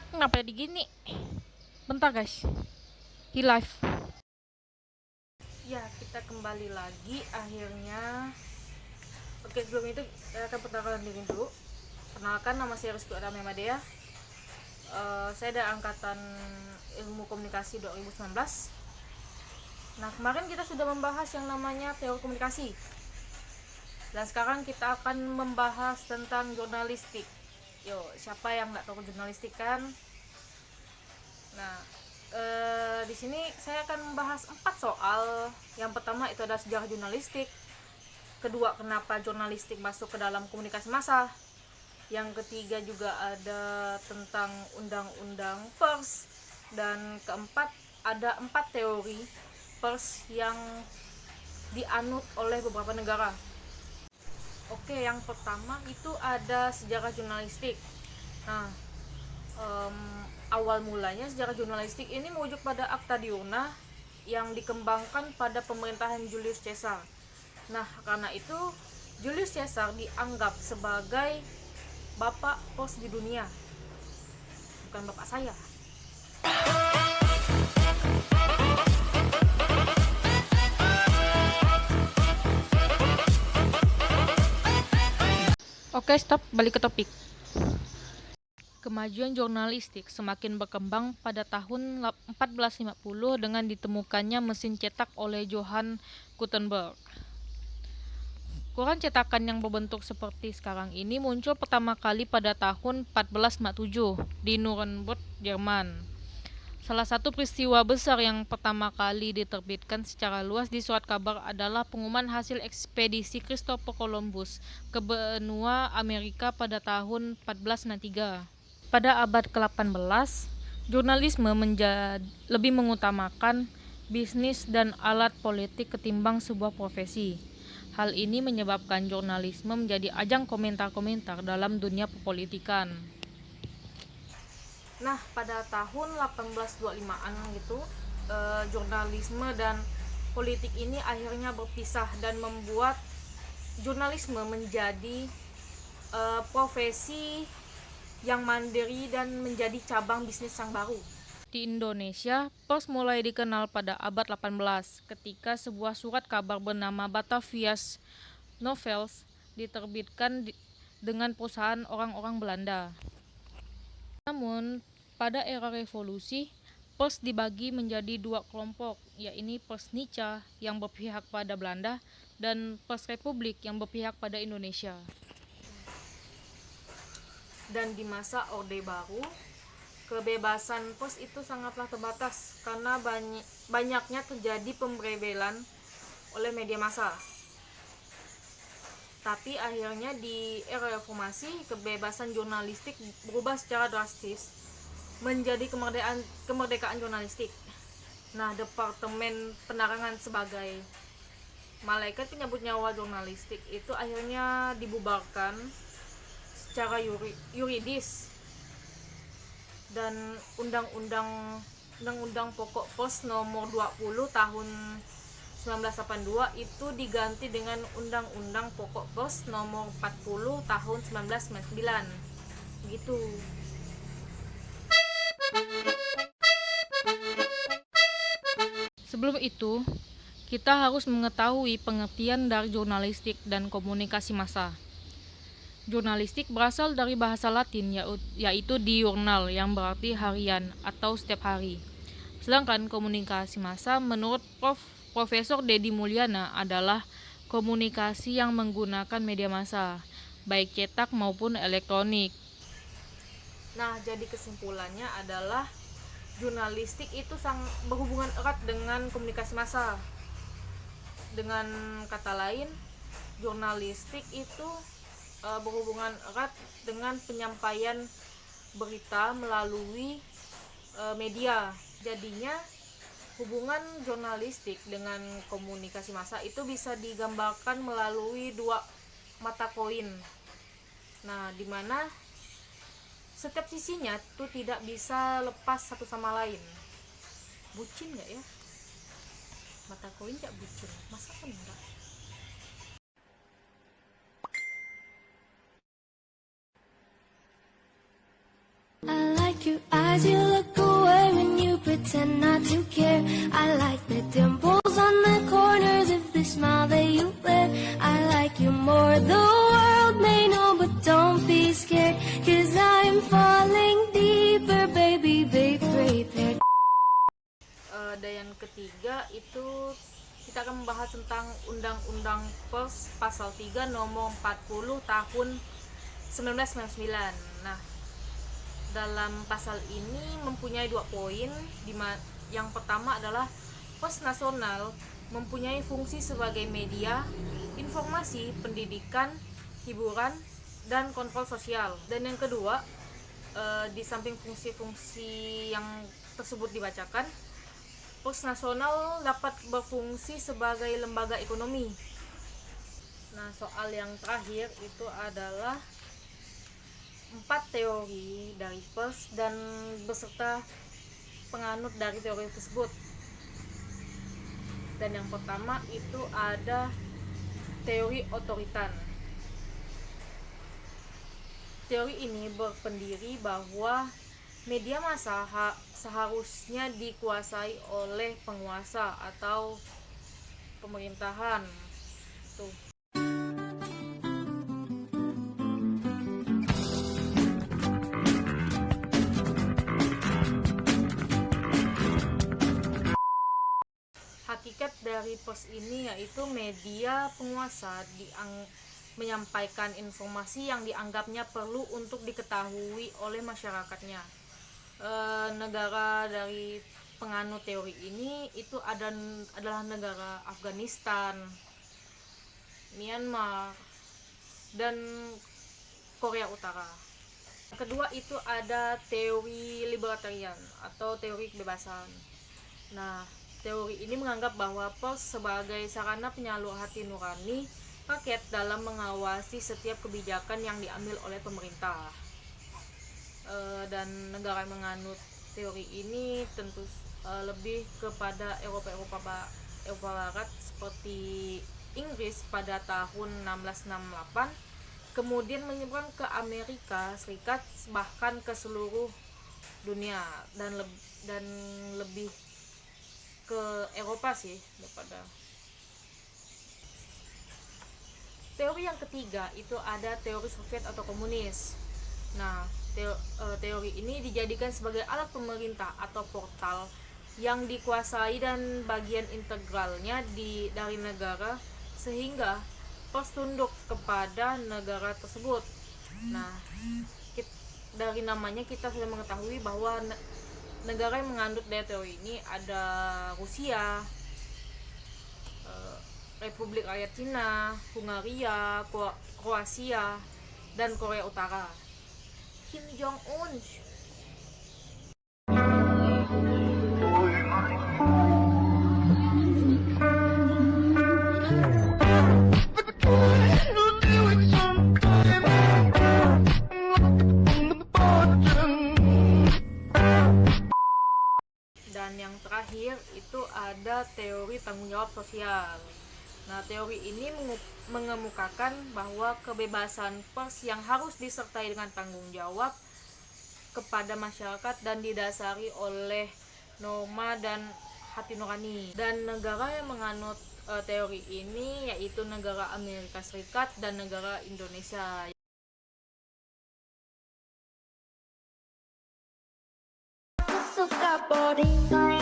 Kenapa jadi gini? Bentar guys, di live. Ya, kita kembali lagi akhirnya. Oke, sebelum itu saya akan perkenalkan diri dulu. Kenalkan, nama saya Rizky Adame Madea. Saya dari angkatan Ilmu Komunikasi 2019. Nah, kemarin kita sudah membahas yang namanya teori komunikasi. Dan sekarang kita akan membahas tentang jurnalistik. Yo, siapa yang nggak tahu jurnalistik kan? Nah, di sini saya akan membahas 4 soal. Yang pertama itu adalah sejarah jurnalistik. Kedua, kenapa jurnalistik masuk ke dalam komunikasi massa. Yang ketiga juga ada tentang undang-undang pers. Dan keempat, ada 4 teori pers yang dianut oleh beberapa negara. Oke, yang pertama itu ada sejarah jurnalistik. Nah, awal mulanya sejarah jurnalistik ini merujuk pada Akta Diurna yang dikembangkan pada pemerintahan Julius Caesar. Nah, karena itu Julius Caesar dianggap sebagai bapak pers di dunia, bukan bapak saya. Oke, stop, balik ke topik. Kemajuan jurnalistik semakin berkembang pada tahun 1450 dengan ditemukannya mesin cetak oleh Johann Gutenberg. Koran cetakan yang berbentuk seperti sekarang ini muncul pertama kali pada tahun 1447 di Nuremberg, Jerman. Salah satu peristiwa besar yang pertama kali diterbitkan secara luas di surat kabar adalah pengumuman hasil ekspedisi Christopher Columbus ke benua Amerika pada tahun 1493. Pada abad ke-18, jurnalisme lebih mengutamakan bisnis dan alat politik ketimbang sebuah profesi. Hal ini menyebabkan jurnalisme menjadi ajang komentar-komentar dalam dunia perpolitikan. Nah, pada tahun 1825-an gitu, jurnalisme dan politik ini akhirnya berpisah dan membuat jurnalisme menjadi profesi yang mandiri dan menjadi cabang bisnis yang baru. Di Indonesia, pers mulai dikenal pada abad 18 ketika sebuah surat kabar bernama Batavia's Novels diterbitkan dengan perusahaan orang-orang Belanda. Namun, pada era revolusi, pers dibagi menjadi 2 kelompok, yaitu pers Nica yang berpihak pada Belanda dan pers Republik yang berpihak pada Indonesia. Dan di masa Orde Baru, kebebasan pers itu sangatlah terbatas karena banyaknya terjadi pemberebelan oleh media massa. Tapi akhirnya di era reformasi, kebebasan jurnalistik berubah secara drastis menjadi kemerdekaan jurnalistik. Nah, Departemen Penerangan sebagai malaikat penyambut nyawa jurnalistik itu akhirnya dibubarkan secara yuridis, dan Undang-Undang Pokok Pers nomor 20 tahun 1982 itu diganti dengan Undang-Undang Pokok Pers nomor 40 tahun 1999. Gitu. Sebelum itu, kita harus mengetahui pengertian dari jurnalistik dan komunikasi massa. Jurnalistik berasal dari bahasa Latin yaitu diurnal yang berarti harian atau setiap hari. Sedangkan komunikasi massa menurut Profesor Dedi Mulyana adalah komunikasi yang menggunakan media massa, baik cetak maupun elektronik. Nah, jadi kesimpulannya adalah jurnalistik itu berhubungan erat dengan komunikasi massa. Dengan kata lain, jurnalistik itu berhubungan erat dengan penyampaian berita melalui media. Jadinya Hubungan jurnalistik dengan komunikasi massa itu bisa digambarkan melalui dua mata koin. Nah, dimana setiap sisinya tuh tidak bisa lepas satu sama lain. Bucin nggak ya? Mata koin nggak bucin, masa kan enggak? I like your eyes, you look away when you pretend not to care. I like the dimples on the corners of the smile that you wear. I like you more, the world may know, but don't be scared, 'cause I'm falling deeper, baby, be prepared. Dan yang ketiga itu kita akan membahas tentang Undang-Undang Pers Pasal 3 Nomor 40 Tahun 1999. Nah, dalam pasal ini mempunyai dua poin. Yang pertama adalah pers nasional mempunyai fungsi sebagai media informasi, pendidikan, hiburan, dan kontrol sosial. Dan yang kedua, di samping fungsi-fungsi yang tersebut dibacakan, pers nasional dapat berfungsi sebagai lembaga ekonomi. Nah, soal yang terakhir itu adalah 4 teori dari pers dan beserta penganut dari teori tersebut. Dan yang pertama itu ada teori otoritan. Teori ini berpendiri bahwa media massa seharusnya dikuasai oleh penguasa atau pemerintahan. Tuh. Hakikat dari pers ini yaitu media penguasa menyampaikan informasi yang dianggapnya perlu untuk diketahui oleh masyarakatnya. Negara dari penganut teori ini itu adalah negara Afghanistan, Myanmar, dan Korea Utara. Kedua itu ada teori libertarian atau teori kebebasan. Nah, teori ini menganggap bahwa pers sebagai sarana penyalur hati nurani rakyat dalam mengawasi setiap kebijakan yang diambil oleh pemerintah. Dan negara yang menganut teori ini tentu lebih kepada Eropa Barat seperti Inggris pada tahun 1668, kemudian menyeberang ke Amerika Serikat, bahkan ke seluruh dunia, dan lebih ke Eropa sih daripada. Teori yang ketiga itu ada teori Soviet atau komunis. Nah, teori ini dijadikan sebagai alat pemerintah atau portal yang dikuasai dan bagian integralnya dari negara, sehingga pers tunduk kepada negara tersebut. Nah, dari namanya kita sudah mengetahui bahwa negara yang menganut dari teori ini ada Rusia, Republik Rakyat Cina, Hungaria, Kroasia, dan Korea Utara. Kim Jong Un. Dan yang terakhir itu ada teori tanggung jawab sosial. Nah, teori ini mengemukakan bahwa kebebasan pers yang harus disertai dengan tanggung jawab kepada masyarakat dan didasari oleh norma dan hati nurani. Dan negara yang menganut teori ini yaitu negara Amerika Serikat dan negara Indonesia. Suka body.